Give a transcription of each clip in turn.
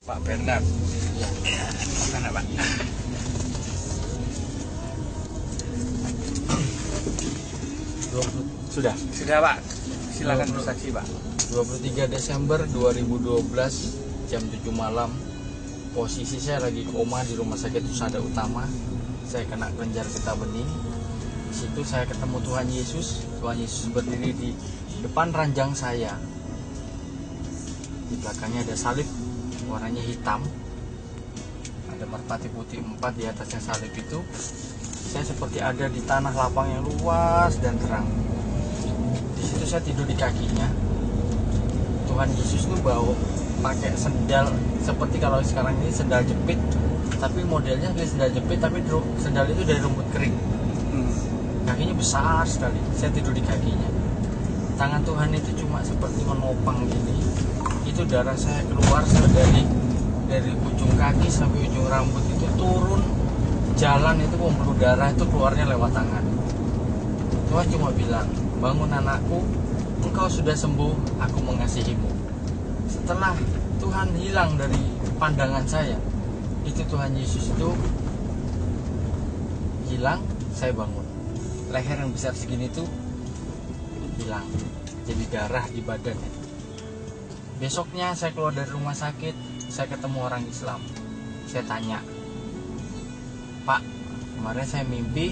Pak Bernard. Ya, mana Pak? Sudah Pak. Silakan bersaksi Pak. 23 Desember 2012 jam 7 malam. Posisi saya lagi koma di rumah sakit Husada Utama. Saya kena kelenjar getah bening. Di situ saya ketemu Tuhan Yesus. Tuhan Yesus berdiri di depan ranjang saya. Di belakangnya ada salib warnanya hitam. Ada merpati putih 4 di atasnya salib itu. Saya seperti ada di tanah lapang yang luas dan terang. Di situ saya tidur di kakinya. Tuhan Yesus tuh bawa pakai sendal seperti kalau sekarang ini sendal jepit, tapi modelnya kayak sendal jepit, tapi sendal itu dari rumput kering. Kakinya besar sekali. Saya tidur di kakinya. Tangan Tuhan itu cuma seperti menopang gini. Itu darah saya keluar dari ujung kaki sampai ujung rambut itu turun jalan itu pembuluh darah itu keluarnya lewat tangan. Tuhan cuma bilang, bangun anakku, engkau sudah sembuh, aku mengasihimu. Setelah Tuhan hilang dari pandangan saya, itu Tuhan Yesus itu hilang, saya bangun. Leher yang besar segini tuh hilang, jadi darah di badannya. Besoknya saya keluar dari rumah sakit, saya ketemu orang Islam. Saya tanya, Pak, kemarin saya mimpi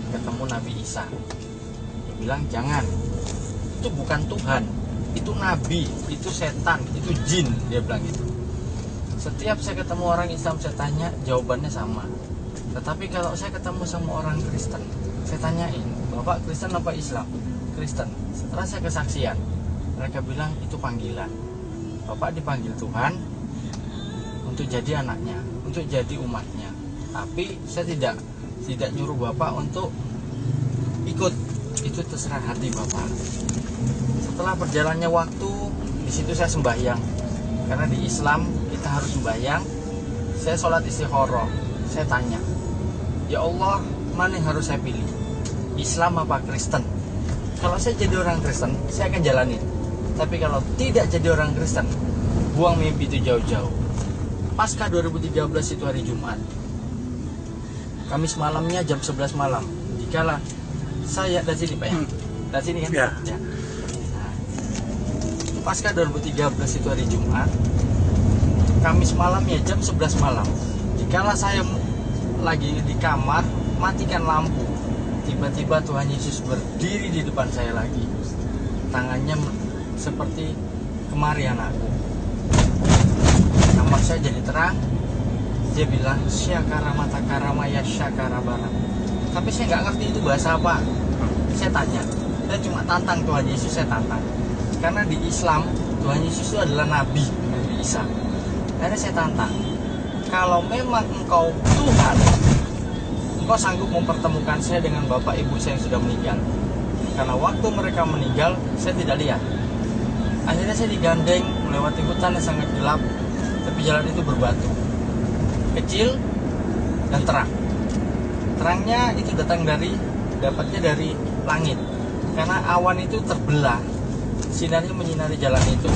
ketemu Nabi Isa. Dia bilang, jangan, itu bukan Tuhan, itu Nabi, itu setan, itu jin. Dia bilang gitu. Setiap saya ketemu orang Islam, saya tanya, jawabannya sama. Tetapi kalau saya ketemu sama orang Kristen, saya tanyain, Bapak Kristen apa Islam? Kristen. Setelah saya kesaksian, mereka bilang itu panggilan. Bapak dipanggil Tuhan untuk jadi anaknya, untuk jadi umatnya. Tapi saya tidak nyuruh Bapak untuk ikut. Itu terserah hati Bapak. Setelah berjalannya waktu, di situ saya sembahyang. Karena di Islam kita harus sembahyang. Saya sholat istikharah. Saya tanya, ya Allah, mana yang harus saya pilih? Islam apa Kristen? Kalau saya jadi orang Kristen, saya akan jalanin. Tapi kalau tidak jadi orang Kristen, buang mimpi itu jauh-jauh. Pasca 2013 itu hari Jumat. Kamis malamnya jam 11 malam. Dikala saya dari sini Pak ya? Dari sini kan? Ya. Ya. Nah, pasca 2013 itu hari Jumat. Kamis malamnya jam 11 malam. Dikala saya lagi di kamar, matikan lampu. Tiba-tiba Tuhan Yesus berdiri di depan saya lagi. Tangannya seperti kemari anakku. Kamar saya jadi terang. Dia bilang syakara mata karama ya syakara barang. Tapi saya nggak ngerti itu bahasa apa. Saya tanya. Saya cuma tantang Tuhan Yesus, saya tantang. Karena di Islam Tuhan Yesus itu adalah Nabi Isa. Akhirnya saya tantang. Kalau memang engkau Tuhan, engkau sanggup mempertemukan saya dengan bapak ibu saya yang sudah meninggal. Karena waktu mereka meninggal, saya tidak lihat. Akhirnya saya digandeng melewati hutan yang sangat gelap, tapi jalan itu berbatu, kecil dan terang. Terangnya itu dapatnya dari langit, karena awan itu terbelah, sinarnya menyinari jalan itu.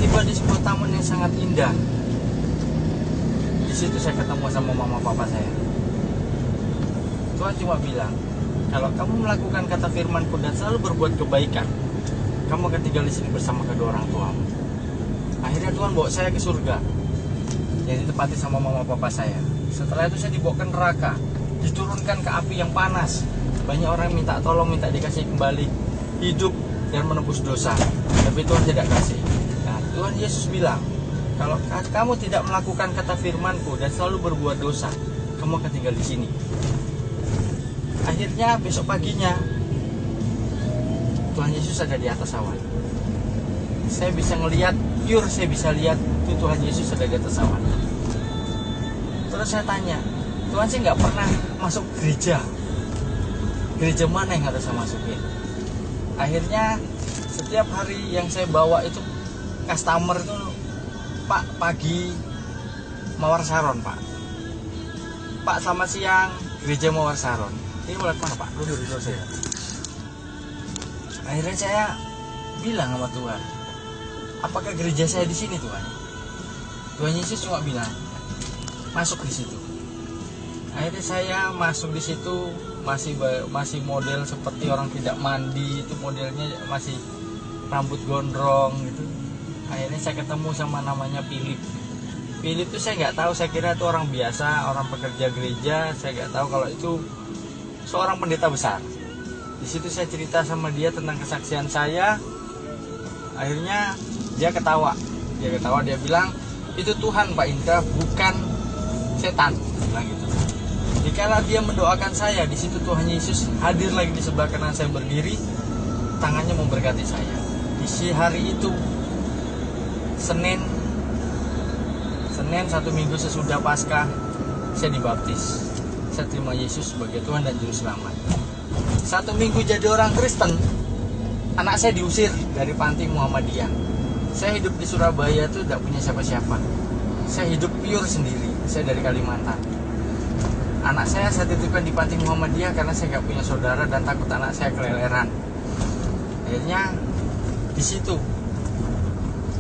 Tiba di sebuah taman yang sangat indah. Di situ saya ketemu sama mama papa saya. Tuhan cuma bilang, kalau kamu melakukan kata firman-Ku dan selalu berbuat kebaikan, kamu akan tinggal di sini bersama kedua orang tuamu. Akhirnya Tuhan bawa saya ke surga, yang ditempati sama mama papa saya. Setelah itu saya dibawa ke neraka, diturunkan ke api yang panas. Banyak orang minta tolong, minta dikasih kembali hidup dan menebus dosa, tapi Tuhan tidak kasih. Nah, Tuhan Yesus bilang, kalau kamu tidak melakukan kata firman-Ku dan selalu berbuat dosa, kamu akan tinggal di sini. Akhirnya besok paginya Tuhan Yesus ada di atas awan. Saya bisa ngelihat, pure saya bisa lihat itu Tuhan Yesus ada di atas awan. Terus saya tanya, Tuhan, saya nggak pernah masuk gereja. Gereja mana yang harus saya masukin? Akhirnya setiap hari yang saya bawa itu customer itu, Pak, pagi Mawar Saron, Pak. Pak, selamat siang, gereja Mawar Saron. Ini mulai mana Pak? Lurus saya. Akhirnya saya bilang sama Tuhan, apakah gereja saya di sini Tuhan? Tuhan Yesus cuma bilang, masuk di situ. Akhirnya saya masuk di situ, masih model seperti orang tidak mandi, itu modelnya masih rambut gondrong gitu. Akhirnya saya ketemu sama namanya Philip. Philip itu saya nggak tahu, saya kira itu orang biasa, orang pekerja gereja. Saya nggak tahu kalau itu seorang pendeta besar. Di situ saya cerita sama dia tentang kesaksian saya. Akhirnya dia ketawa. Dia bilang, itu Tuhan Pak Indra, bukan setan. Bilang gitu. Dikala dia mendoakan saya, di situ Tuhan Yesus hadir lagi di sebelah kanan saya berdiri, tangannya memberkati saya. Di hari itu, Senin 1 minggu sesudah Paskah, saya dibaptis. Saya terima Yesus sebagai Tuhan dan Juru Selamat. 1 minggu jadi orang Kristen, anak saya diusir dari panti Muhammadiyah. Saya hidup di Surabaya itu tidak punya siapa-siapa. Saya hidup pure sendiri. Saya dari Kalimantan. Anak saya titipkan di panti Muhammadiyah karena saya nggak punya saudara dan takut anak saya keleleran. Akhirnya di situ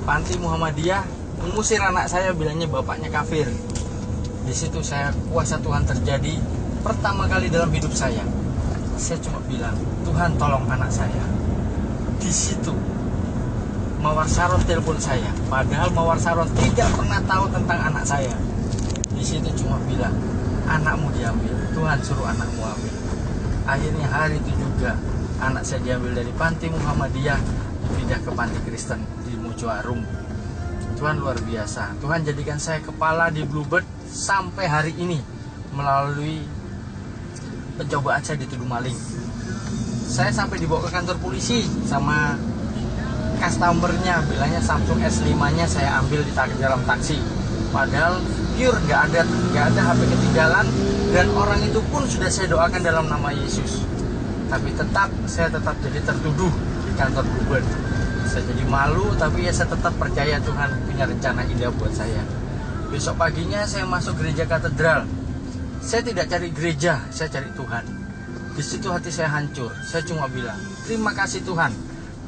panti Muhammadiyah mengusir anak saya, bilangnya bapaknya kafir. Di situ saya kuasa Tuhan terjadi pertama kali dalam hidup saya. Saya cuma bilang, Tuhan tolong anak saya. Di situ Mawar Saron telepon saya, padahal Mawar Saron tidak pernah tahu tentang anak saya. Di situ cuma bilang, anakmu diambil, Tuhan suruh anakmu ambil. Akhirnya hari itu juga anak saya diambil dari panti Muhammadiyah, pindah ke panti Kristen di Mojoarum. Tuhan luar biasa. Tuhan jadikan saya kepala di Bluebird sampai hari ini melalui pencobaan saya dituduh maling. Saya sampai dibawa ke kantor polisi sama customernya, bilangnya Samsung S5-nya saya ambil di dalam taksi. Padahal pure nggak ada HP ketinggalan, dan orang itu pun sudah saya doakan dalam nama Yesus. Tapi saya tetap jadi tertuduh di kantor Bluebird. Saya jadi malu, tapi ya saya tetap percaya Tuhan punya rencana indah buat saya. Besok paginya saya masuk gereja katedral. Saya tidak cari gereja, saya cari Tuhan. Di situ hati saya hancur. Saya cuma bilang, terima kasih Tuhan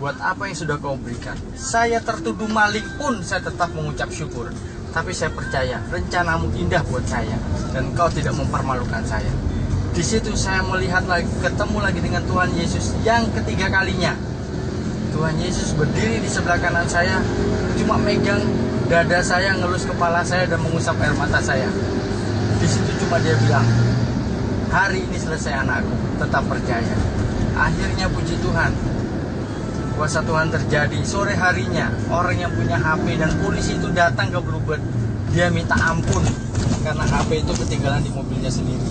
buat apa yang sudah kau berikan. Saya tertuduh maling pun saya tetap mengucap syukur. Tapi saya percaya rencanamu indah buat saya, dan kau tidak mempermalukan saya. Di situ saya melihat lagi, ketemu lagi dengan Tuhan Yesus yang ketiga kalinya. Tuhan Yesus berdiri di sebelah kanan saya, cuma megang dada saya, ngelus kepala saya, dan mengusap air mata saya. Di situ cuma dia bilang, hari ini selesai anakku, tetap percaya. Akhirnya puji Tuhan, kuasa Tuhan terjadi. Sore harinya orang yang punya HP dan polisi itu datang ke Bluebird. Dia minta ampun karena HP itu ketinggalan di mobilnya sendiri.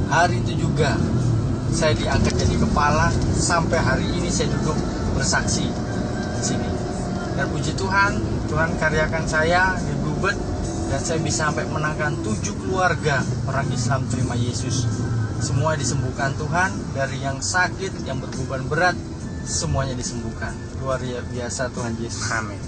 Hari itu juga saya diangkat jadi kepala. Sampai hari ini saya duduk bersaksi di sini. Dan puji Tuhan, Tuhan karyakan saya di Bluebird, dan saya bisa sampai menangkan 7 keluarga orang Islam terima Yesus. Semua disembuhkan Tuhan, dari yang sakit, yang berbeban berat, semuanya disembuhkan. Luar biasa Tuhan Yesus. Amin.